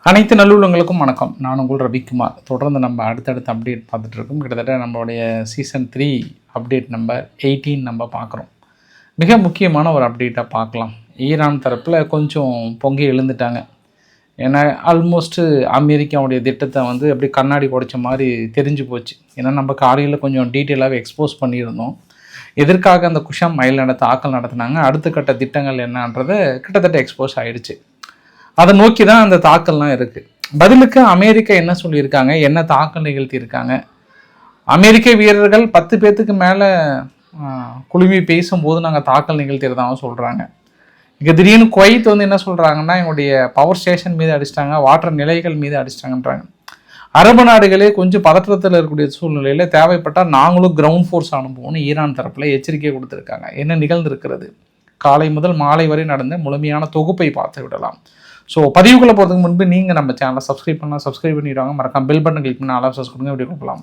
அனைத்து நல்லுள்ளங்களுக்கும் வணக்கம். நான் உங்கள் ரவிக்குமார். தொடர்ந்து நம்ம அடுத்தடுத்த அப்டேட் பார்த்துட்டு இருக்கோம். கிட்டத்தட்ட நம்மளுடைய சீசன் 3 அப்டேட் நம்பர் 18 நம்ம பார்க்குறோம். மிக முக்கியமான ஒரு அப்டேட்டாக பார்க்கலாம். ஈரான் தரப்பில் கொஞ்சம் பொங்கி எழுந்துட்டாங்க. ஏன்னா ஆல்மோஸ்ட்டு அமெரிக்காவுடைய திட்டத்தை அப்படி கண்ணாடி உடைச்ச மாதிரி தெரிஞ்சு போச்சு. ஏன்னா நம்ம காலையில் கொஞ்சம் டீட்டெயிலாகவே எக்ஸ்போஸ் பண்ணியிருந்தோம். எதற்காக அந்த குஷாம் ஐலாண்டை தாக்கல் நடத்தினாங்க, அடுத்த கட்ட திட்டங்கள் என்னன்றதை கிட்டத்தட்ட எக்ஸ்போஸ் ஆகிடுச்சு. அதை நோக்கி தான் அந்த தாக்கல்லாம் இருக்குது. பதிலுக்கு அமெரிக்கா என்ன சொல்லியிருக்காங்க, என்ன தாக்கல் நிகழ்த்தியிருக்காங்க. அமெரிக்க வீரர்கள் 10 பேர்த்துக்கு மேலே குழுமி பேசும்போது நாங்கள் தாக்கல் நிகழ்த்தியிருந்தாங்க சொல்கிறாங்க. இங்கே திடீர்னு குவைத் என்ன சொல்கிறாங்கன்னா, எங்களுடைய பவர் ஸ்டேஷன் மீது அடிச்சிட்டாங்க, வாட்டர் நிலைகள் மீது அடிச்சிட்டாங்கன்றாங்க. அரபு நாடுகளே கொஞ்சம் பதற்றத்தில் இருக்கக்கூடிய சூழ்நிலையில் தேவைப்பட்டால் நாங்களும் கிரவுண்ட் ஃபோர்ஸ் அனுப்புவோம்னு ஈரான் தரப்பில் எச்சரிக்கை கொடுத்துருக்காங்க. என்ன நிகழ்ந்திருக்கிறது, காலை முதல் மாலை வரை நடந்த முழுமையான தொகுப்பை பார்த்து விடலாம். ஸோ பதிவுக்குள்ளே போகிறதுக்கு முன்பு நீங்கள் நம்ம சேனலை சப்ஸ்கிரைப் பண்ணிடுவாங்க. மறக்காம பெல் பட்டன் கிளிக் பண்ணி ஆல் சப்ஸ்கிரைப் கொடுங்க. எப்படி கொடுக்கலாம்.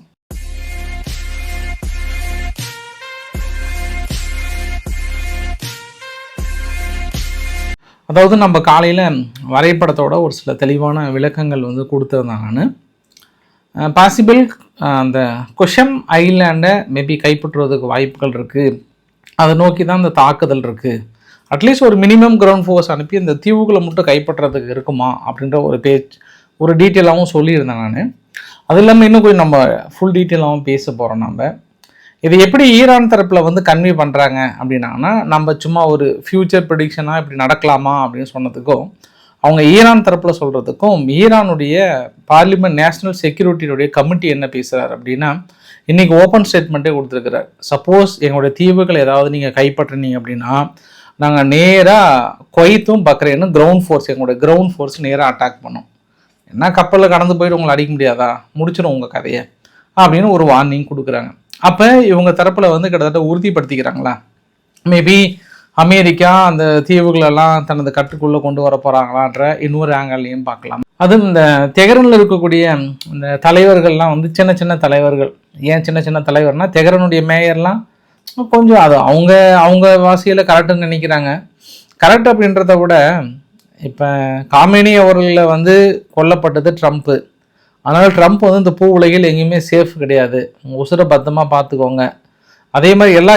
அதாவது நம்ம காலையில் வரைபடத்தோட ஒரு சில தெளிவான விளக்கங்கள் கொடுத்துருந்தாங்கன்னு பாசிபிள் அந்த குஷம் ஐலாண்டை மேபி கைப்பற்றுவதற்கு வாய்ப்புகள் இருக்குது. அதை நோக்கி தான் அந்த தாக்குதல் இருக்குது. அட்லீஸ்ட் ஒரு மினிமம் கிரவுண்ட் ஃபோர்ஸ் அனுப்பி இந்த தீவுகளை மட்டும் கைப்பற்றுறதுக்கு இருக்குமா அப்படின்ற ஒரு டீட்டெயிலாகவும் சொல்லியிருந்தேன் நான். அது இல்லாமல் இன்னும் கொஞ்சம் நம்ம ஃபுல் டீட்டெயிலாகவும் பேச போகிறோம். நம்ம இதை எப்படி ஈரான் தரப்பில் கன்வே பண்ணுறாங்க அப்படின்னாங்கன்னா, நம்ம சும்மா ஒரு ஃப்யூச்சர் ப்ரெடிக்ஷனாக இப்படி நடக்கலாமா அப்படின்னு சொன்னதுக்கும், அவங்க ஈரான் தரப்பில் சொல்கிறதுக்கும் ஈரானுடைய பார்லிமெண்ட் நேஷனல் செக்யூரிட்டியுடைய கமிட்டி என்ன பேசுகிறார் அப்படின்னா, இன்றைக்கி ஓப்பன் ஸ்டேட்மெண்ட்டே கொடுத்துருக்குறார். சப்போஸ் எங்களுடைய தீவுகள் ஏதாவது நீங்கள் கைப்பற்றினீங்க அப்படின்னா, நாங்கள் நேராக குவைத்தும் பக்ரைனும் கிரவுண்ட் ஃபோர்ஸ், எங்களுடைய கிரவுண்ட் ஃபோர்ஸ் நேராக அட்டாக் பண்ணோம். என்ன கப்பலில் கடந்து போயிட்டு உங்களை அடிக்க முடியாதா, முடிச்சிடும் உங்கள் கதையை அப்படின்னு ஒரு வார்னிங் கொடுக்குறாங்க. அப்போ இவங்க தரப்பில் கிட்டத்தட்ட உறுதிப்படுத்திக்கிறாங்களா, மேபி அமெரிக்கா அந்த தீவுகளெல்லாம் தனது கட்டுக்குள்ளே கொண்டு வர போகிறாங்களான்ற இன்னொரு ஆங்கிள்லையும் பார்க்கலாம். அதுவும் இந்த தெஹ்ரானில் இருக்கக்கூடிய இந்த தலைவர்கள்லாம் சின்ன சின்ன தலைவர்கள். ஏன் சின்ன சின்ன தலைவர்னால், தெஹ்ரானுடைய மேயர்லாம் கொஞ்சம் அது அவங்க வாசியில் கரெக்டுன்னு நினைக்கிறாங்க. கரெக்ட் அப்படின்றத விட இப்போ காமினி அவர்களில் கொல்லப்பட்டது ட்ரம்ப்பு. அதனால் ட்ரம்ப் இந்த பூ உலகில் எங்கேயுமே சேஃப் கிடையாது, உசுரை பத்திரமாக பார்த்துக்கோங்க. அதே மாதிரி எல்லா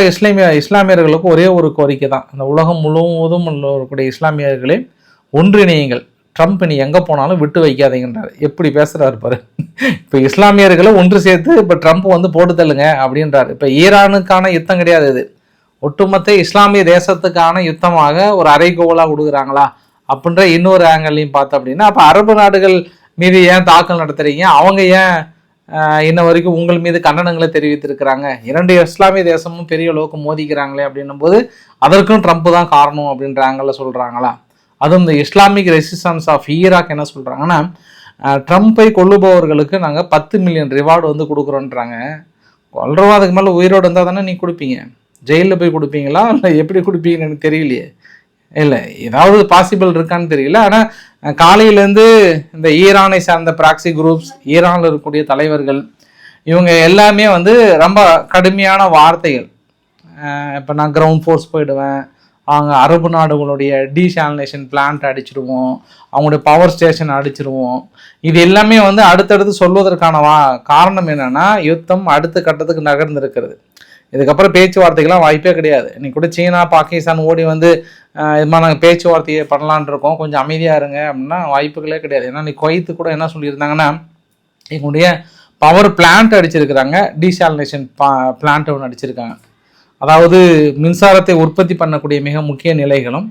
இஸ்லாமியர்களுக்கும் ஒரே ஒரு கோரிக்கை தான், அந்த உலகம் முழுவதும் இருக்கக்கூடிய இஸ்லாமியர்களே ஒன்றிணையுங்கள், ட்ரம்ப் நீ எங்கே போனாலும் விட்டு வைக்காதீங்கன்றார். எப்படி பேசுகிறாரு பாரு. இப்போ இஸ்லாமியர்களை ஒன்று சேர்த்து இப்போ ட்ரம்ப் போட்டு தள்ளுங்க அப்படின்றார். இப்போ ஈரானுக்கான யுத்தம் கிடையாது, இது ஒட்டுமொத்த இஸ்லாமிய தேசத்துக்கான யுத்தமாக ஒரு அரைகோவலாக கொடுக்குறாங்களா அப்படின்ற இன்னொரு ஆங்கிள்லையும் பார்த்தோம் அப்படின்னா, அப்போ அரபு நாடுகள் மீது ஏன் தாக்கல் நடத்துறீங்க, அவங்க ஏன் இன்ன வரைக்கும் உங்கள் மீது கண்டனங்களை தெரிவித்திருக்கிறாங்க, 2 இஸ்லாமிய தேசமும் பெரிய அளவுக்கு மோதிக்கிறாங்களே அப்படின்னும் போது அதற்கும் ட்ரம்ப் தான் காரணம் அப்படின்ற ஆங்கிளில் சொல்கிறாங்களா. அதுவும் இந்த இஸ்லாமிக் ரெசிஸ்டன்ஸ் ஆஃப் ஈராக் என்ன சொல்கிறாங்கன்னா, ட்ரம்ப்பை கொல்லுபவர்களுக்கு நாங்கள் 10 மில்லியன் ரிவார்டு கொடுக்குறோன்றாங்க. கொல்றவா அதுக்கு மேலே உயிரோடு இருந்தால் தானே நீ கொடுப்பீங்க, ஜெயிலில் போய் கொடுப்பீங்களா இல்லை எப்படி கொடுப்பீங்கன்னு எனக்கு தெரியலையே. இல்லை ஏதாவது பாசிபிள் இருக்கான்னு தெரியல. ஆனால் காலையிலேருந்து இந்த ஈரானை சார்ந்த ப்ராக்சி குரூப்ஸ், ஈரானில் இருக்கக்கூடிய தலைவர்கள், இவங்க எல்லாமே ரொம்ப கடுமையான வார்த்தைகள். இப்போ நான் கிரவுண்ட் ஃபோர்ஸ் போயிடுவேன், அவங்க அரபு நாடுகளுடைய டீசாலினேஷன் பிளான்ட் அடிச்சிடுவோம், அவங்களுடைய பவர் ஸ்டேஷன் அடிச்சிடுவோம். இது எல்லாமே அடுத்தடுத்து சொல்வதற்கான காரணம் என்னென்னா, யுத்தம் அடுத்த கட்டத்துக்கு நகர்ந்துருக்கிறது. இதுக்கப்புறம் பேச்சுவார்த்தைகள்லாம் வாய்ப்பே கிடையாது. இன்னைக்கு கூட சீனா பாகிஸ்தான் ஓடி இது மாதிரி நாங்கள் பேச்சுவார்த்தையை பண்ணலான் இருக்கோம், கொஞ்சம் அமைதியாக இருங்க அப்படின்னா வாய்ப்புகளே கிடையாது. ஏன்னா இன்னைக்கு குவைத்து கூட என்ன சொல்லியிருந்தாங்கன்னா, எங்களுடைய பவர் பிளான்ட் அடிச்சிருக்கிறாங்க, டீசாலினேஷன் பிளான்ட் ஒன்று அடிச்சிருக்காங்க. அதாவது மின்சாரத்தை உற்பத்தி பண்ணக்கூடிய மிக முக்கிய நிலைகளும்,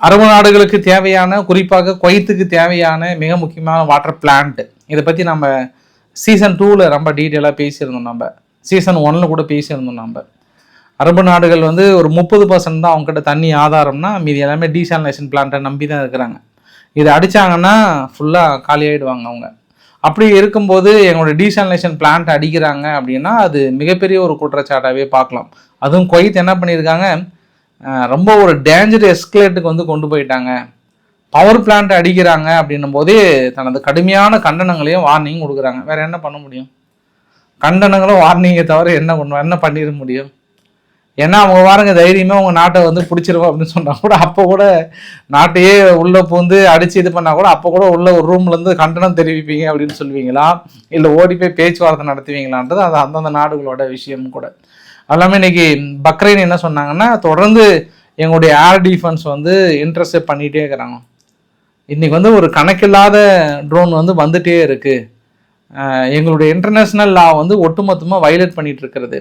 அரபு நாடுகளுக்கு தேவையான, குறிப்பாக குவைத்துக்கு தேவையான மிக முக்கியமான வாட்டர் பிளான்ட். இதை பற்றி நம்ம சீசன் 2ல் ரொம்ப டீட்டெயிலாக பேசியிருந்தோம். நம்ம சீசன் 1ல் கூட பேசியிருந்தோம். நம்ம அரபு நாடுகள் ஒரு 30% தான் அவங்ககிட்ட தண்ணி ஆதாரம்னா, மீதி எல்லாமே டீசாலினேஷன் பிளான்ட்டை நம்பி தான் இருக்கிறாங்க. இதை அடித்தாங்கன்னா ஃபுல்லாக காலியாகிடுவாங்க அவங்க. அப்படி இருக்கும்போது எங்களோட டீசாலினேஷன் பிளான்ட் அடிக்கிறாங்க அப்படின்னா அது மிகப்பெரிய ஒரு குற்றச்சாட்டாகவே பார்க்கலாம். அதுவும் குவைத் என்ன பண்ணியிருக்காங்க, ரொம்ப ஒரு டேஞ்சர் எஸ்கலேட்டுக்கு கொண்டு போயிட்டாங்க. பவர் பிளான்ட் அடிக்கிறாங்க அப்படின்னும் போதே தனது கடுமையான கண்டனங்களையும் வார்னிங் கொடுக்குறாங்க. வேறு என்ன பண்ண முடியும், கண்டனங்களும் வார்னிங்கை தவிர என்ன பண்ணிட முடியும். ஏன்னா அவங்க பாருங்க தைரியமாக அவங்க நாட்டை வந்து பிடிச்சிருவோம் அப்படின்னு சொன்னால் கூட அப்போ கூட நாட்டையே உள்ளே பூந்து அடித்து இது பண்ணால் கூட அப்போ கூட உள்ள ஒரு ரூம்லேருந்து கண்டனம் தெரிவிப்பீங்க அப்படின்னு சொல்லுவீங்களா, இல்லை ஓடி போய் பேச்சுவார்த்தை நடத்துவீங்களான்றது அது அந்தந்த நாடுகளோட விஷயம் கூட. எல்லாமே இன்னைக்கு பக்ரைன் என்ன சொன்னாங்கன்னா, தொடர்ந்து எங்களுடைய ஏர் டிஃபென்ஸ் வந்து இன்டர்செப்ட் பண்ணிகிட்டே இருக்கிறாங்க. இன்றைக்கி வந்து ஒரு கணக்கில்லாத ட்ரோன் வந்து வந்துகிட்டே இருக்குது. எங்களுடைய இன்டர்நேஷ்னல் லா வந்து ஒட்டுமொத்தமாக வயலேட் பண்ணிகிட்டு இருக்கிறது.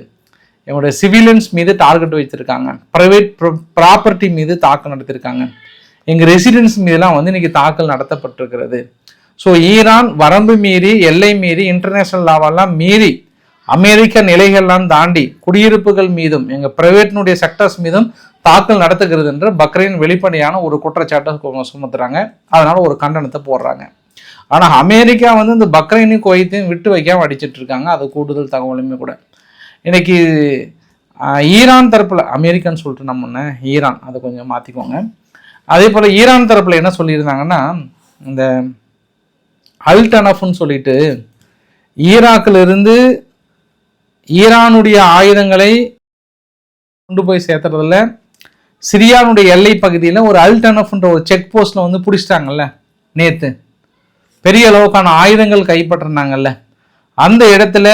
எங்களுடைய சிவிலியன்ஸ் மீது டார்கெட் வச்சுருக்காங்க, ப்ரைவேட் ப்ராப்பர்ட்டி மீது தாக்கல் நடத்திருக்காங்க, எங்கள் ரெசிடென்ஸ் மீதெல்லாம் வந்து இன்றைக்கி தாக்கல் நடத்தப்பட்டிருக்கிறது. ஸோ ஈரான் வரம்பு மீறி எல்லை மீறி இன்டர்நேஷ்னல் லாவெல்லாம் மீறி அமெரிக்க நிலைகள்லாம் தாண்டி குடியிருப்புகள் மீதும் எங்கள் ப்ரைவேட்னுடைய செக்டர்ஸ் மீதும் தாக்கல் நடத்துகிறது என்று பக்ரைன் வெளிப்படையான ஒரு குற்றச்சாட்டை சுமத்துறாங்க. அதனால ஒரு கண்டனத்தை போடுறாங்க. ஆனால் அமெரிக்கா வந்து இந்த பக்ரைனையும் குவைத்தையும் விட்டு வைக்காம அடிச்சிட்டு இருக்காங்க. அது கூடுதல் தகவலுமே கூட. இன்னைக்கு ஈரான் தரப்பில் அமெரிக்கான்னு சொல்லிட்டு நம்ம ஒன்று ஈரான் அதை கொஞ்சம் மாற்றிக்கோங்க. அதே போல் ஈரான் தரப்பில் என்ன சொல்லியிருந்தாங்கன்னா, இந்த அல்டனஃப்னு சொல்லிட்டு ஈராக்கிலிருந்து ஈரானுடைய ஆயுதங்களை கொண்டு போய் சேர்த்துறதுல சிரியானுடைய எல்லை பகுதியில் ஒரு அல்டனஃப்ன்ற ஒரு செக் போஸ்ட்டில் வந்து பிடிச்சிட்டாங்கல்ல, நேற்று பெரிய அளவுக்கான ஆயுதங்கள் கைப்பற்றினாங்கல்ல, அந்த இடத்துல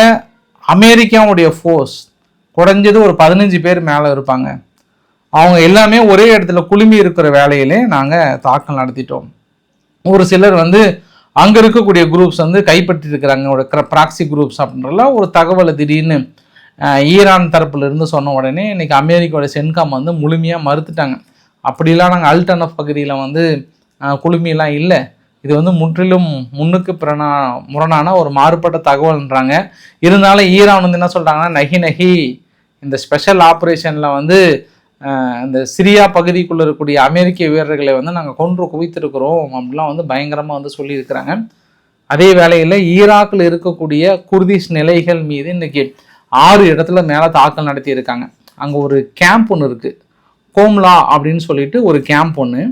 அமெரிக்காவுடைய ஃபோர்ஸ் குறைஞ்சது ஒரு 15 பேர் மேலே இருப்பாங்க. அவங்க எல்லாமே ஒரே இடத்துல குழுமி இருக்கிற வேலையிலே நாங்கள் தாக்கல் நடத்திட்டோம். ஒரு சிலர் வந்து அங்கே இருக்கக்கூடிய குரூப்ஸ் வந்து கைப்பற்றி இருக்கிறாங்க, ஒரு ப்ராக்சி குரூப்ஸ் அப்படின்றலாம் ஒரு தகவலை திடீர்னு ஈரான் தரப்புலேருந்து சொன்ன உடனே இன்றைக்கி அமெரிக்காவோட சென்காம் வந்து முழுமையாக மறுத்துட்டாங்க. அப்படிலாம் நாங்கள் அல்டனஃப் பகுதியில் வந்து குழுமியெல்லாம் இல்லை, இது வந்து முற்றிலும் முன்னுக்கு முரணான ஒரு மாறுபட்ட தகவல்ன்றாங்க. இருந்தாலும் ஈரான் வந்து என்ன சொல்கிறாங்கன்னா, நகி இந்த ஸ்பெஷல் ஆப்ரேஷனில் வந்து இந்த சிரியா பகுதிக்குள்ளே இருக்கக்கூடிய அமெரிக்க வீரர்களை வந்து நாங்கள் கொன்று குவித்திருக்கிறோம் அப்படிலாம் வந்து பயங்கரமாக வந்து சொல்லியிருக்கிறாங்க. அதே வேளையில் ஈராக்கில் இருக்கக்கூடிய குர்திஷ் நிலைகள் மீது இன்றைக்கி 6 இடத்துல மேலே தாக்கல் நடத்தியிருக்காங்க. அங்கே ஒரு கேம்ப் ஒன்று இருக்குது, கோம்லா அப்படின்னு சொல்லிட்டு ஒரு கேம்ப் ஒன்று,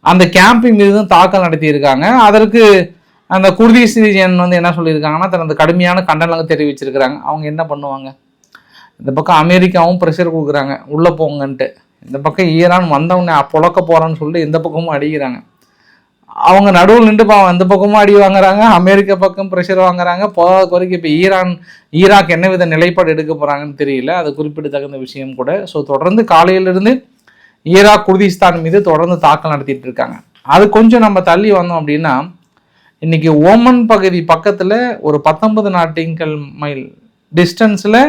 அந்த கேம்பின் மீது தான் தாக்கல் நடத்தியிருக்காங்க. அதற்கு அந்த குர்திஷ் ரீஜன் வந்து என்ன சொல்லியிருக்காங்கன்னா, தனது கடுமையான கண்டனங்கள் தெரிவிச்சிருக்கிறாங்க. அவங்க என்ன பண்ணுவாங்க, இந்த பக்கம் அமெரிக்காவும் ப்ரெஷர் கொடுக்குறாங்க உள்ளே போங்கன்ட்டு, இந்த பக்கம் ஈரான் வந்தவொடனே புழக்க போகிறான்னு சொல்லிட்டு இந்த பக்கமும் அடிக்கிறாங்க. அவங்க நடுவில் நின்று அந்த பக்கமும் அடி வாங்குறாங்க, அமெரிக்கா பக்கம் ப்ரெஷர் வாங்குறாங்க. போகாத குறைக்கு இப்போ ஈராக் என்ன வித நிலைப்பாடு எடுக்க போகிறாங்கன்னு தெரியல. அது குறிப்பிடத்தகுந்த விஷயம் கூட. ஸோ தொடர்ந்து காலையிலிருந்து ஈராக் குர்திஸ்தான் மீது தொடர்ந்து தாக்கல் நடத்திட்டு இருக்காங்க. அது கொஞ்சம் நம்ம தள்ளி வந்தோம் அப்படின்னா, இன்னைக்கு ஓமன் பகுதி பக்கத்தில் ஒரு 19 நாட்டிங்கல் மைல் டிஸ்டன்ஸில்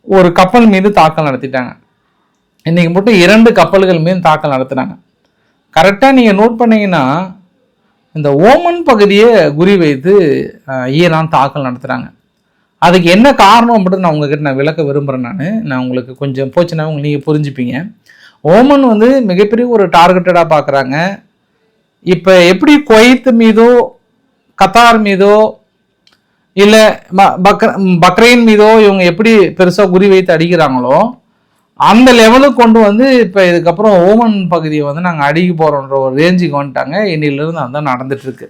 ஒரு கப்பல் மீது தாக்கல் நடத்திட்டாங்க. இன்னைக்கு மட்டும் 2 கப்பல்கள் மீது தாக்கல் நடத்துனாங்க. கரெக்டாக நீங்கள் நோட் பண்ணீங்கன்னா, இந்த ஓமன் பகுதியை குறி வைத்து ஈரான் தாக்கல் நடத்துகிறாங்க. அதுக்கு என்ன காரணம் அப்படின்னு நான் உங்ககிட்ட விளக்க விரும்புகிறேன். நான் உங்களுக்கு கொஞ்சம் போச்சுன்னா நீங்கள் புரிஞ்சுப்பீங்க. ஓமன் வந்து மிகப்பெரிய ஒரு டார்கெட்டடாக பார்க்குறாங்க. இப்போ எப்படி குவைத் மீதோ கத்தார் மீதோ இல்லை பக்ரைன் மீதோ இவங்க எப்படி பெருசாக குறி வைத்து அடிக்கிறாங்களோ அந்த லெவலுக்கு கொண்டு வந்து இப்போ இதுக்கப்புறம் ஓமன் பகுதியை வந்து நாங்கள் அடிக்க போகிறோன்ற ஒரு ரேஞ்சுக்கு வந்துட்டாங்க. இன்னிலிருந்து அதுதான் நடந்துட்டுருக்கு.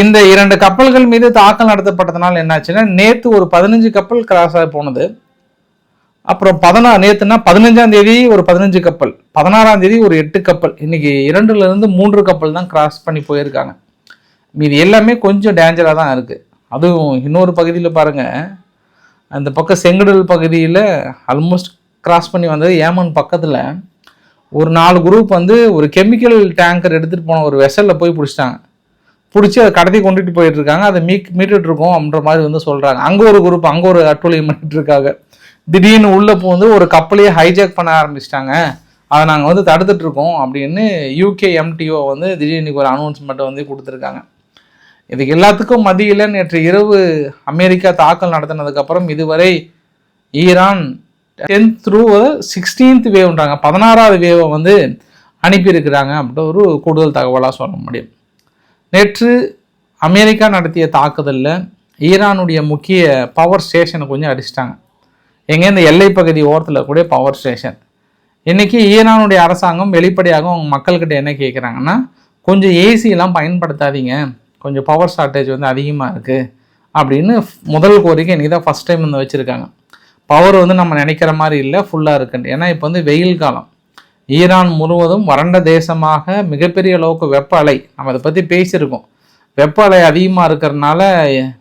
இந்த 2 கப்பல்கள் மீது தாக்கல் நடத்தப்பட்டதுனால என்னாச்சுன்னா, நேற்று ஒரு 15 கப்பல் கிராஸ் ஆகி போனது. அப்புறம் நேற்றுனா 15ஆம் தேதி ஒரு 15 கப்பல், 16ஆம் தேதி ஒரு 8 கப்பல், இன்னைக்கு 2லேருந்து 3 கப்பல் தான் கிராஸ் பண்ணி போயிருக்காங்க. மீது எல்லாமே கொஞ்சம் டேஞ்சராக தான் இருக்குது. அதுவும் இன்னொரு பகுதியில் பாருங்கள், அந்த பக்கம் செங்கடல் பகுதியில் ஆல்மோஸ்ட் கிராஸ் பண்ணி வந்தது. ஏமன் பக்கத்தில் ஒரு 4 குரூப் வந்து ஒரு கெமிக்கல் டேங்கர் எடுத்துகிட்டு போன ஒரு வெசலில் போய் பிடிச்சிட்டாங்க. பிடிச்சி அதை கடத்தி கொண்டுட்டு போயிட்டு இருக்காங்க. அதை மீட்டுட்டு இருக்கோம் அப்படின்ற மாதிரி வந்து சொல்கிறாங்க. அங்கே ஒரு குரூப் அங்கே ஒரு அட்டூழியம் பண்ணிட்டு இருக்காங்க. திடீர்னு உள்ளே வந்து ஒரு கப்பலையே ஹைஜாக் பண்ண ஆரம்பிச்சிட்டாங்க, அதை நாங்கள் வந்து தடுத்துட்ருக்கோம் அப்படின்னு யூகே எம்டிஓ வந்து திடீர்னு ஒரு அனௌன்ஸ்மெண்ட்டை வந்து கொடுத்துருக்காங்க. இதுக்கு எல்லாத்துக்கும் மத்தியில் நேற்று இரவு அமெரிக்கா தாக்கல் நடத்தினதுக்கப்புறம் இதுவரை ஈரான் 10th through 16th வேவ்ன்றாங்க, 16வது வேவை வந்து அனுப்பியிருக்கிறாங்க அப்படின்ற ஒரு கூடுதல் தகவலாக சொல்ல முடியும். நேற்று அமெரிக்கா நடத்திய தாக்குதலில் ஈரானுடைய முக்கிய பவர் ஸ்டேஷனை கொஞ்சம் அடிச்சிட்டாங்க. எங்கே இந்த எல்லை பகுதி ஓரத்தில் கூட பவர் ஸ்டேஷன். இன்றைக்கி ஈரானுடைய அரசாங்கம் வெளிப்படையாக அவங்க மக்கள்கிட்ட என்ன கேட்குறாங்கன்னா, கொஞ்சம் ஏசியெல்லாம் பயன்படுத்தாதீங்க, கொஞ்சம் பவர் ஷார்ட்டேஜ் வந்து அதிகமாக இருக்குது அப்படின்னு முதல் கோரிக்கை இன்றைக்கி தான் ஃபஸ்ட் டைம் வந்து வச்சுருக்காங்க. பவர் வந்து நம்ம நினைக்கிற மாதிரி இல்லை, ஃபுல்லாக இருக்குன்ட்டு. ஏன்னா இப்போ வந்து வெயில் காலம், ஈரான் முழுவதும் வறண்ட தேசமாக மிகப்பெரிய அளவுக்கு வெப்ப அலை, நம்ம அதை பற்றி பேசியிருக்கோம். வெப்ப அலை அதிகமாக இருக்கிறதுனால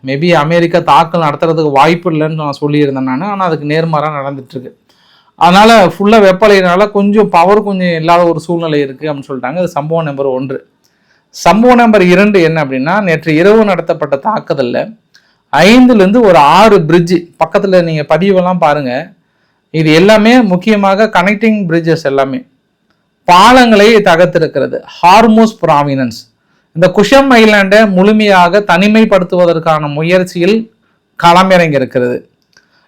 மேபி அமெரிக்கா தாக்கல் நடத்துறதுக்கு வாய்ப்பு இல்லைன்னு நான் சொல்லியிருந்தேன் நான். ஆனால் அதுக்கு நேர்மாறாக நடந்துட்டுருக்கு. அதனால் ஃபுல்லாக வெப்ப அலையினால கொஞ்சம் பவர் கொஞ்சம் இல்லாத ஒரு சூழ்நிலை இருக்குது அப்படின்னு சொல்லிட்டாங்க. அது சம்பவம் நம்பர் 1. சம்பவம் நம்பர் 2 என்ன அப்படின்னா, நேற்று இரவு நடத்தப்பட்ட தாக்குதலில் 5லேருந்து ஒரு 6 பிரிட்ஜு பக்கத்தில் நீங்கள் பதிவெல்லாம் பாருங்கள். இது எல்லாமே முக்கியமாக கனெக்டிங் பிரிட்ஜஸ் எல்லாமே பாலங்களை தகர்த்திருக்கிறது. ஹார்மோஸ் ப்ராமினன்ஸ், இந்த குஷம் ஐலாண்டை முழுமையாக தனிமைப்படுத்துவதற்கான முயற்சியில் களமிறங்கி இருக்கிறது.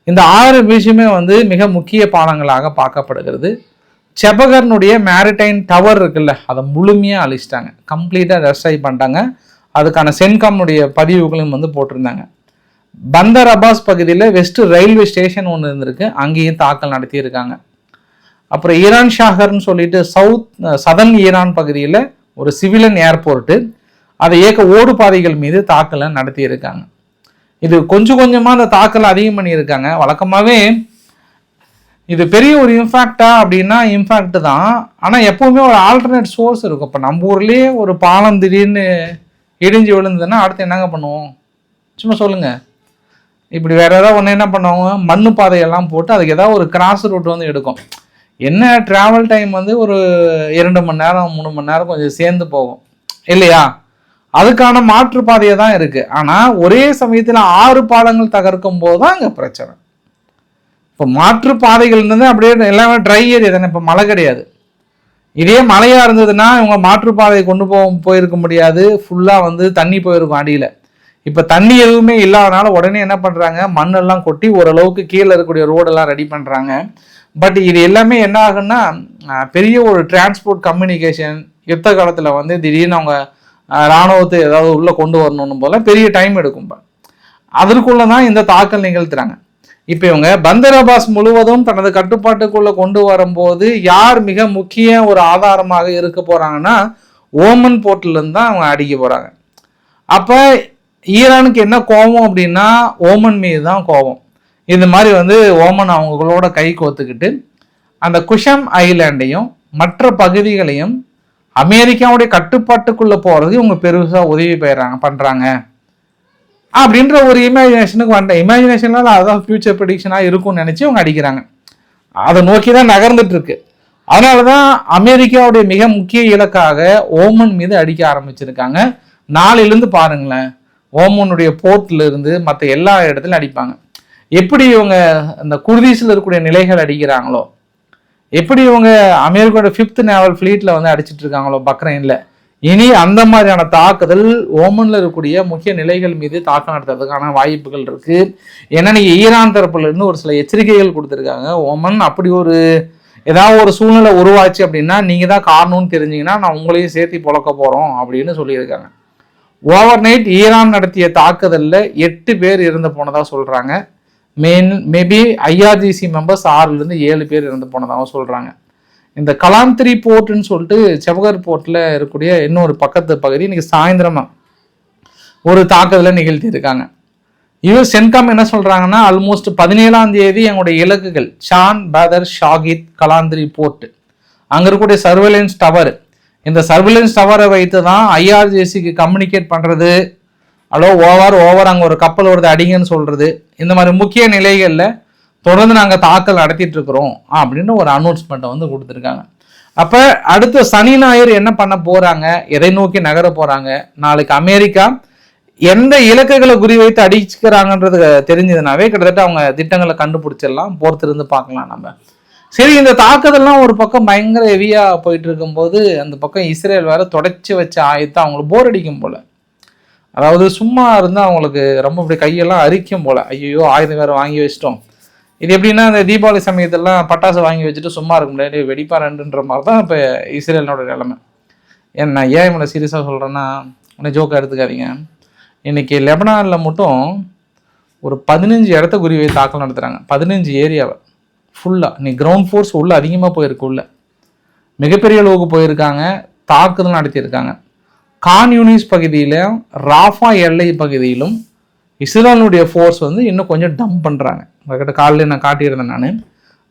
இந்த 6 விஷயமே வந்து மிக முக்கிய பாலங்களாக பார்க்கப்படுகிறது. செபகர்னுடைய மேரிடைம் டவர் இருக்குல்ல, அதை முழுமையாக அழிச்சிட்டாங்க, கம்ப்ளீட்டாக ரெஸ்ட்ரை பண்ணிட்டாங்க. அதுக்கான சென்காம்னுடைய பதிவுகளையும் வந்து போட்டிருந்தாங்க. பந்தர் அப்பாஸ் பகுதியில் வெஸ்ட் ரயில்வே ஸ்டேஷன் ஒன்று இருந்திருக்கு, அங்கேயும் தாக்கல் நடத்தியிருக்காங்க. அப்புறம் ஈரான் ஷாகர்னு சொல்லிட்டு சதர்ன் ஈரான் பகுதியில் ஒரு சிவிலியன் ஏர்போர்ட்டு, அதை இயக்க ஓடு பாதைகள் மீது தாக்கலை நடத்தியிருக்காங்க. இது கொஞ்சம் கொஞ்சமாக அந்த தாக்கலை அதிகம் பண்ணியிருக்காங்க. வழக்கமாகவே இது பெரிய ஒரு இம்பாக்டா அப்படின்னா இம்பாக்ட் தான், ஆனால் எப்போவுமே ஒரு ஆல்டர்னேட் சோர்ஸ் இருக்கும். இப்போ நம்ம ஊர்லேயே ஒரு பாலம் திடீர்னு இடிஞ்சு விழுந்ததுன்னா அடுத்து என்னங்க பண்ணுவோம்? சும்மா சொல்லுங்கள். இப்படி வேறு ஏதாவது ஒன்று என்ன பண்ணுவாங்க, மண்ணு பாதையெல்லாம் போட்டு அதுக்கு ஏதாவது ஒரு கிராஸ் ரூட் வந்து எடுக்கும். என்ன ட்ராவல் டைம் வந்து ஒரு 2 மணி நேரம் 3 மணி நேரம் கொஞ்சம் சேர்ந்து போகும் இல்லையா? அதுக்கான மாற்றுப்பாதையை தான் இருக்குது. ஆனால் ஒரே சமயத்தில் 6 பாலங்கள் தகர்க்கும் போது தான் அங்கே பிரச்சனை. இப்போ மாற்றுப்பாதைகள் இருந்தது அப்படியே எல்லாமே ட்ரை ஏரியா தானே, இப்போ மழை கிடையாது. இதே மழையாக இருந்ததுன்னா இவங்க மாற்றுப்பாதையை கொண்டு போயிருக்க முடியாது, ஃபுல்லாக வந்து தண்ணி போயிருக்கும் அடியில். இப்போ தண்ணி எதுவுமே இல்லாதனால உடனே என்ன பண்ணுறாங்க, மண்ணெல்லாம் கொட்டி ஓரளவுக்கு கீழே இருக்கக்கூடிய ரோடெல்லாம் ரெடி பண்ணுறாங்க. பட் இது எல்லாமே என்ன ஆகுன்னா, பெரிய ஒரு டிரான்ஸ்போர்ட் கம்யூனிகேஷன் யுத்த காலத்தில் வந்து திடீர்னு அவங்க இராணுவத்தை ஏதாவது உள்ளே கொண்டு வரணும் போல பெரிய டைம் எடுக்கும். அதற்குள்ளே தான் இந்த தாக்கல் நிகழ்த்துறாங்க. இப்போ இவங்க பந்தர் அப்பாஸ் முழுவதும் தனது கட்டுப்பாட்டுக்குள்ளே கொண்டு வரும்போது யார் மிக முக்கிய ஒரு ஆதாரமாக இருக்க போகிறாங்கன்னா, ஓமன் போர்ட்லேருந்து தான் அவங்க அடிக்க போகிறாங்க. அப்போ ஈரானுக்கு என்ன கோபம் அப்படின்னா, ஓமன் மீது தான் கோபம். இந்த மாதிரி வந்து ஓமன் அவங்களோட கை கோத்துக்கிட்டு அந்த குஷம் ஐலாண்டையும் மற்ற பகுதிகளையும் அமெரிக்காவுடைய கட்டுப்பாட்டுக்குள்ளே போகிறது இவங்க பெருசாக உதவி பண்ணுறாங்க அப்படின்ற ஒரு இமேஜினேஷனுக்கு வந்த இமேஜினேஷனால அதான் ஃபியூச்சர் ப்ரெடிக்ஷனாக இருக்கும்னு நினச்சி அவங்க அடிக்கிறாங்க. அதை நோக்கி தான் நகர்ந்துட்டு இருக்கு. அதனால தான் அமெரிக்காவுடைய மிக முக்கிய இலக்காக ஓமன் மீது அடிக்க ஆரம்பிச்சிருக்காங்க. நாளையிலேருந்து பாருங்களேன், ஓமனுடைய போர்ட்ல இருந்து மற்ற எல்லா இடத்துலையும் அடிப்பாங்க. எப்படி இவங்க அந்த குர்தீஸில் இருக்கக்கூடிய நிலைகள் அடிக்கிறாங்களோ, எப்படி இவங்க அமெரிக்காவோட 5th நேவல் ஃப்ளீட்டில் வந்து அடிச்சிட்டு இருக்காங்களோ பக்ரைனில், இனி அந்த மாதிரியான தாக்குதல் ஓமனில் இருக்கக்கூடிய முக்கிய நிலைகள் மீது தாக்கம் நடத்துறதுக்கான வாய்ப்புகள் இருக்குது. ஏன்னா நீங்கள் ஈரான் தரப்புலேருந்து ஒரு சில எச்சரிக்கைகள் கொடுத்துருக்காங்க. ஓமன் அப்படி ஒரு ஏதாவது ஒரு சூழ்நிலை உருவாச்சு அப்படின்னா நீங்கள் தான் காரணம்னு தெரிஞ்சிங்கன்னா நான் உங்களையும் சேர்த்து பொழக்க போகிறோம் அப்படின்னு சொல்லியிருக்காங்க. ஓவர் நைட் ஈரான் நடத்திய தாக்குதலில் 8 பேர் இறந்து போனதாக சொல்கிறாங்க. மேபி IRGC மெம்பர்ஸ் 6லேருந்து 7 பேர் இறந்து போனதாகவும் சொல்கிறாங்க. இந்த கலாந்திரி போர்ட்டுன்னு சொல்லிட்டு செபகர் போர்ட்டில் இருக்கக்கூடிய இன்னொரு பக்கத்து பகுதி இன்னைக்கு சாயந்தரமா ஒரு தாக்குதலை நிகழ்த்தியிருக்காங்க. யுஎஸ் சென்காம் என்ன சொல்கிறாங்கன்னா, ஆல்மோஸ்ட் 17ஆம் தேதி எங்களுடைய இலக்குகள் ஷான் பாதர் ஷாகித் கலாந்திரி போர்ட்டு, அங்கே இருக்கக்கூடிய சர்வேலன்ஸ் டவர், இந்த சர்வேலன்ஸ் டவரை வைத்து தான் IRGCக்கு கம்யூனிகேட் பண்ணுறது, ஹலோ ஓவர் அங்கே ஒரு கப்பல் வருது அடிங்கன்னு சொல்கிறது, இந்த மாதிரி முக்கிய நிலைகளில் தொடர்ந்து நாங்கள் தாக்கல் நடத்திட்டு இருக்கிறோம் அப்படின்னு ஒரு அனௌன்ஸ்மெண்ட்டை வந்து கொடுத்துருக்காங்க. அப்போ அடுத்த சனி ஞாயிறு என்ன பண்ண போகிறாங்க, எதை நோக்கி நகர போகிறாங்க, நாளைக்கு அமெரிக்கா எந்த இலக்குகளை குறிவைத்து அடிச்சுக்கிறாங்கன்றது தெரிஞ்சதுனாவே கிட்டத்தட்ட அவங்க திட்டங்களை கண்டுபிடிச்சிடலாம், பொறுத்திருந்து பார்க்கலாம் நம்ம. சரி, இந்த தாக்குதல்லாம் ஒரு பக்கம் பயங்கர ஹெவியாக போயிட்டு இருக்கும்போது அந்த பக்கம் இஸ்ரேல் வேற தொடச்சி வச்ச ஆயத்தை அவங்களுக்கு போர் அடிக்கும் போல, அதாவது சும்மா இருந்தால் அவங்களுக்கு ரொம்ப இப்படி கையெல்லாம் அரிக்கும் போல, ஐயோ ஆயுதம் வேறு வாங்கி வச்சிட்டோம். இது எப்படின்னா இந்த தீபாவளி சமயத்தெல்லாம் பட்டாசு வாங்கி வச்சுட்டு சும்மா இருக்க முடியாது, வெடிப்பாரன்ற மாதிரி தான் இப்போ இஸ்ரேலோட நிலைமை. நான் ஏன் இவனை சீரியஸாக சொல்கிறேன்னா, உன்னை ஜோக்காக எடுத்துக்காதீங்க. இன்றைக்கி லெபனானில் மட்டும் ஒரு 15 இடத்த குறிவை தாக்கல் நடத்துகிறாங்க. 15 ஏரியாவை ஃபுல்லாக. நீ கிரவுண்ட் ஃபோர்ஸ் உள்ளே அதிகமாக போயிருக்கு, உள்ள மிகப்பெரிய அளவுக்கு போயிருக்காங்க, தாக்குதல் நடத்தியிருக்காங்க. கான் யூனிஸ் பகுதியிலும் ராஃபா எல்லை பகுதியிலும் இஸ்ரேலுடைய ஃபோர்ஸ் வந்து இன்னும் கொஞ்சம் டம்ப் பண்ணுறாங்க. உங்ககிட்ட காலையில் நான் காட்டியிருந்தேன். நான்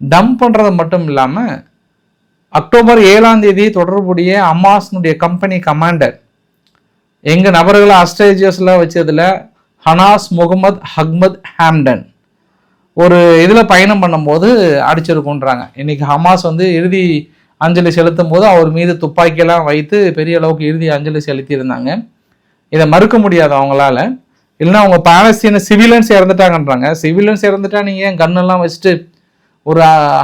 டம்ப் பண்ணுறது மட்டும் இல்லாமல் அக்டோபர் 7 தொடர்புடைய ஹமாஸினுடைய கம்பெனி கமாண்டர் எங்கள் நபர்களை அஸ்ட்ரேஜியஸில் வச்சதில் ஹனாஸ் முகமது அஹ்மத் ஹாம்டன் ஒரு இதில் பயணம் பண்ணும்போது அடிச்சிருக்குன்றாங்க. இன்றைக்கி ஹமாஸ் வந்து இறுதி அஞ்சலி செலுத்தும் போது அவர் மீது துப்பாக்கியெல்லாம் வைத்து பெரிய அளவுக்கு இறுதி அஞ்சலி செலுத்தியிருந்தாங்க. இதை மறுக்க முடியாது அவங்களால. இல்லைன்னா அவங்க பாலஸ்தீன சிவிலியன்ஸ் இறந்துட்டாங்கன்றாங்க. சிவிலியன்ஸ் இறந்துட்டா நீங்கள் ஏன் கன்னெல்லாம் வச்சுட்டு ஒரு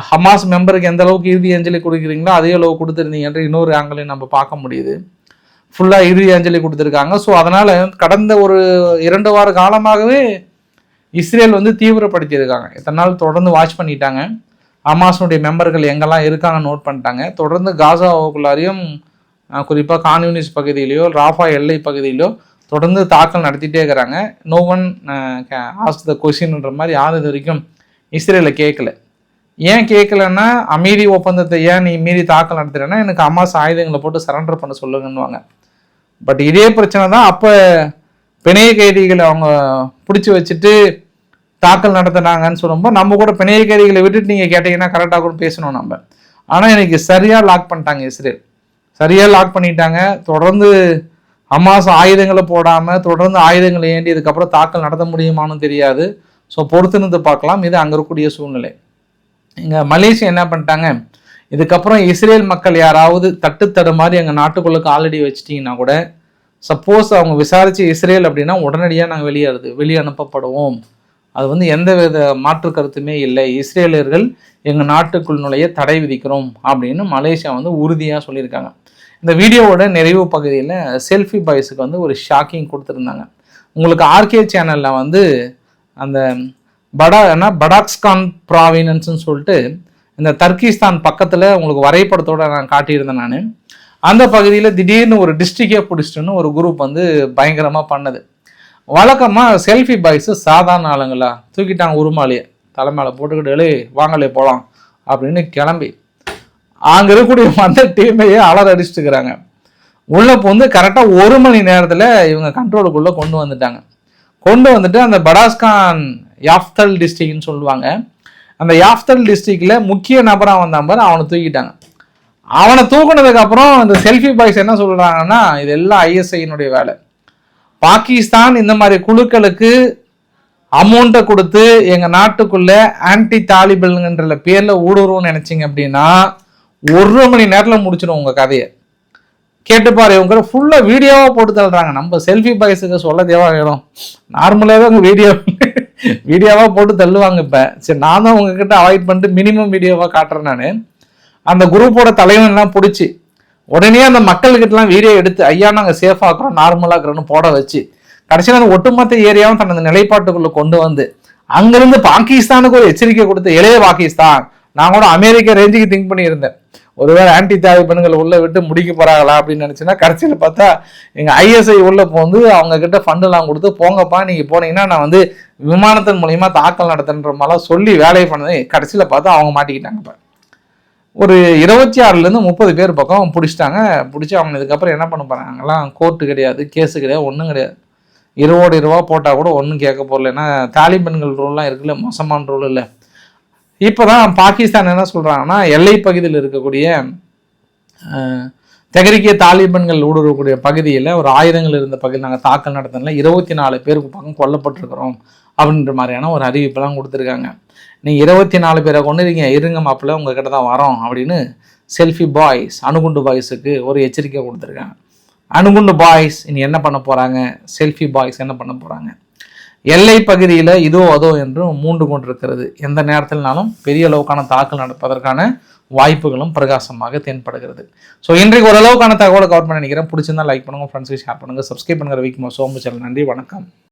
ஹமாஸ் மெம்பருக்கு எந்த அளவுக்கு இறுதி அஞ்சலி கொடுக்குறீங்களோ அதே அளவு கொடுத்துருந்தீங்கன்ற இன்னொரு ஆங்கிலையும் நம்ம பார்க்க முடியுது. ஃபுல்லாக இறுதி அஞ்சலி கொடுத்துருக்காங்க. ஸோ அதனால் கடந்த ஒரு 2 வார காலமாகவே இஸ்ரேல் வந்து தீவிரப்படுத்தியிருக்காங்க. இத்தனை நாள் தொடர்ந்து வாட்ச் பண்ணிட்டாங்க. ஹமாஸுடைய மெம்பர்கள் எங்கெல்லாம் இருக்காங்கன்னு நோட் பண்ணிட்டாங்க. தொடர்ந்து காசாவுக்குள்ளாரையும் குறிப்பாக கான்யூனிஸ் பகுதியிலையோ ராஃபா எல்லை பகுதியிலோ தொடர்ந்து தாக்கல் நடத்திட்டே இருக்கிறாங்க. நோ ஒன் ஆஸ்க் த கொஸ்டின்ன்ற மாதிரி யாரும் இது வரைக்கும் இஸ்ரேலை கேட்கல. ஏன் கேட்கலன்னா அமைதி ஒப்பந்தத்தை ஏன் நீ மீறி தாக்கல் நடத்துறேன்னா எனக்கு ஹமாஸ் ஆயுதங்களை போட்டு சரண்டர் பண்ண சொல்லுங்கன்னுவாங்க. பட் இதே பிரச்சனை தான் அப்போ பிணைய கைதிகளை அவங்க பிடிச்சி வச்சுட்டு தாக்கல் நடத்தினாங்கன்னு சொல்லும்போது நம்ம கூட பிணைய கைதிகளை விட்டுட்டு நீங்கள் கேட்டீங்கன்னா கரெக்டாக கூட பேசணும் நம்ம. ஆனால் எனக்கு சரியாக லாக் பண்ணிட்டாங்க இஸ்ரேல். சரியாக லாக் பண்ணிட்டாங்க. தொடர்ந்து ஹமாஸ் ஆயுதங்களை போடாமல் தொடர்ந்து ஆயுதங்களை ஏண்டி இதுக்கப்புறம் தாக்கல் நடத்த முடியுமான்னு தெரியாது. ஸோ பொறுத்துன்னு பார்க்கலாம். இது அங்கே இருக்கக்கூடிய சூழ்நிலை. இங்கே மலேசியா என்ன பண்ணிட்டாங்க, இதுக்கப்புறம் இஸ்ரேல் மக்கள் யாராவது தட்டுத்தடு மாதிரி எங்கள் நாட்டுக்குள்ளுக்கு ஆல்ரெடி வச்சிட்டிங்கன்னா கூட சப்போஸ் அவங்க விசாரித்து இஸ்ரேல் அப்படின்னா உடனடியாக நாங்கள் வெளியே அனுப்பப்படுவோம். அது வந்து எந்த வித மாற்று கருத்துமே இல்லை. இஸ்ரேலர்கள் எங்கள் நாட்டுக்குள் நுழைய தடை விதிக்கிறோம் அப்படின்னு மலேசியா வந்து உறுதியாக சொல்லியிருக்காங்க. இந்த வீடியோவோட நிறைவு பகுதியில் செல்ஃபி பாய்ஸுக்கு வந்து ஒரு ஷாக்கிங் கொடுத்துருந்தாங்க. உங்களுக்கு ஆர்கே சேனலில் வந்து அந்த படாக்ஸ்கான் ப்ராவினன்ஸ்னு சொல்லிட்டு இந்த தர்கிஸ்தான் பக்கத்தில் உங்களுக்கு வரைபடத்தோடு நான் காட்டியிருந்தேன். நான் அந்த பகுதியில் திடீர்னு ஒரு டிஸ்ட்ரிக்டே பிடிச்சிட்டுன்னு ஒரு குரூப் வந்து பயங்கரமாக பண்ணது. வழக்கமாக செல்ஃபி பாய்ஸு சாதாரண ஆளுங்களா தூக்கிட்டாங்க உருமாலியை தலைமையில போட்டுக்கிட்டு வாங்கலே போகலாம் அப்படின்னு கிளம்பி அங்கே இருக்கக்கூடிய அந்த டீமையே அலற அடிச்சுட்டுக்கிறாங்க. உள்ளே வந்து கரெக்டாக 1 மணி நேரத்தில் இவங்க கண்ட்ரோலுக்குள்ளே கொண்டு வந்துட்டு அந்த படாஸ்கான் யாஃப்தல் டிஸ்ட்ரிக்ட்னு சொல்லுவாங்க. அந்த யாஃப்தல் டிஸ்ட்ரிக்டில் முக்கிய நபராக வந்தான் பாரு, அவனை தூக்கிட்டாங்க. அவனை தூக்குனதுக்கப்புறம் அந்த செல்ஃபி பாய்ஸ் என்ன சொல்கிறாங்கன்னா இதெல்லாம் ஐஎஸ்ஐனுடைய வேலை. பாகிஸ்தான் இந்த மாதிரி குழுக்களுக்கு அமௌண்ட்டை கொடுத்து எங்கள் நாட்டுக்குள்ளே ஆன்டி தாலிபன்ன்ற பேரில் ஊடுருவோம்னு நினச்சிங்க அப்படின்னா 1 மணி நேரத்தில் முடிச்சிடும் உங்கள் கதையை. கேட்டுப்பாரு, இவங்க ஃபுல்லாக வீடியோவாக போட்டு தள்ளுறாங்க. நம்ம செல்ஃபி பாய்ஸுக்கு சொல்ல தேவை வேணும். நார்மலாகவே அவங்க வீடியோவாக போட்டு தள்ளுவாங்க. இப்போ சரி நான் தான் உங்ககிட்ட அவாய்ட் பண்ணிட்டு மினிமம் வீடியோவாக காட்டுறேன். நான் அந்த குரூப்போட தலைவன்லாம் பிடிச்சி உடனே அந்த மக்கள்கிட்டலாம் வீடியோ எடுத்து ஐயா நாங்கள் சேஃபாக இருக்கிறோம் நார்மலாக இருக்கிறோன்னு போட வச்சு கடைசியில் அந்த ஒட்டுமொத்த ஏரியாவும் தனது நிலைப்பாட்டுக்குள்ளே கொண்டு வந்து அங்கேருந்து பாகிஸ்தானுக்கு ஒரு எச்சரிக்கை கொடுத்து இளைய பாகிஸ்தான் நான் கூட அமெரிக்கா ரேஞ்சுக்கு திங்க் பண்ணியிருந்தேன். ஒருவேளை ஆன்டி தாலிபன்களை உள்ளே விட்டு முடிக்க போகிறாங்களா அப்படின்னு நினச்சின்னா கடைசியில் பார்த்தா எங்கள் ஐஎஸ்ஐ உள்ளே போந்து அவங்க கிட்ட ஃபண்டெல்லாம் கொடுத்து போங்கப்பா நீங்கள் போனீங்கன்னா நான் வந்து விமானத்தின் மூலிமா தாக்கல் நடத்துன்ற மாதிரிலாம் சொல்லி வேலையை பண்ணது. கடைசியில் பார்த்தா அவங்க மாட்டிக்கிட்டாங்கப்பா. ஒரு 26 30 பேர் பக்கம் பிடிச்சிட்டாங்க. பிடிச்சி அவங்க இதுக்கப்புறம் என்ன பண்ண போகிறாங்க, அங்கெல்லாம் கோர்ட்டு கிடையாது, கேஸு கிடையாது, ஒன்றும் கிடையாது. 20 போட்டால் கூட ஒன்றும் கேட்க போகல. ஏன்னா தாலிபன்கள் ரூல்லாம் இருக்குல்ல, மோசமான ரூல் இல்லை. இப்போ தான் பாகிஸ்தான் என்ன சொல்கிறாங்கன்னா எல்லை பகுதியில் இருக்கக்கூடிய தெகரிக்கிய தாலிபன்கள் ஊடுருவக்கூடிய பகுதியில் ஒரு ஆயுதங்கள் இருந்த பகுதியில் நாங்கள் தாக்கல் நடத்தினல 24 பேருக்கு பக்கம் கொல்லப்பட்டிருக்கிறோம் அப்படின்ற மாதிரியான ஒரு அறிவிப்பெல்லாம் கொடுத்துருக்காங்க. நீங்கள் 24 பேரை கொண்டு இருங்க மாப்பிள்ள உங்ககிட்ட தான் வரோம் அப்படின்னு செல்ஃபி பாய்ஸ் அணுகுண்டு பாய்ஸுக்கு ஒரு எச்சரிக்கை கொடுத்துருக்காங்க. அணுகுண்டு பாய்ஸ் இனி என்ன பண்ண போகிறாங்க, செல்ஃபி பாய்ஸ் என்ன பண்ண போகிறாங்க, எல்லை பகுதியில் இதோ அதோ என்றும் மூண்டு கொண்டிருக்கிறது. எந்த நேரத்தில்னாலும் பெரிய அளவுக்கான தாக்கல் நடப்பதற்கான வாய்ப்புகளும் பிரகாசமாக தென்படுகிறது. ஸோ இன்றைக்கு ஓரளவுக்கான தகவலை கவர் பண்ண நினைக்கிறேன். பிடிச்சிருந்தா லைக் பண்ணுங்கள், ஃப்ரெண்ட்ஸுக்கு ஷேர் பண்ணுங்கள், சப்ஸ்கிரைப் பண்ணுங்கள். ரவிக்குமார் சோமு சேனல். நன்றி, வணக்கம்.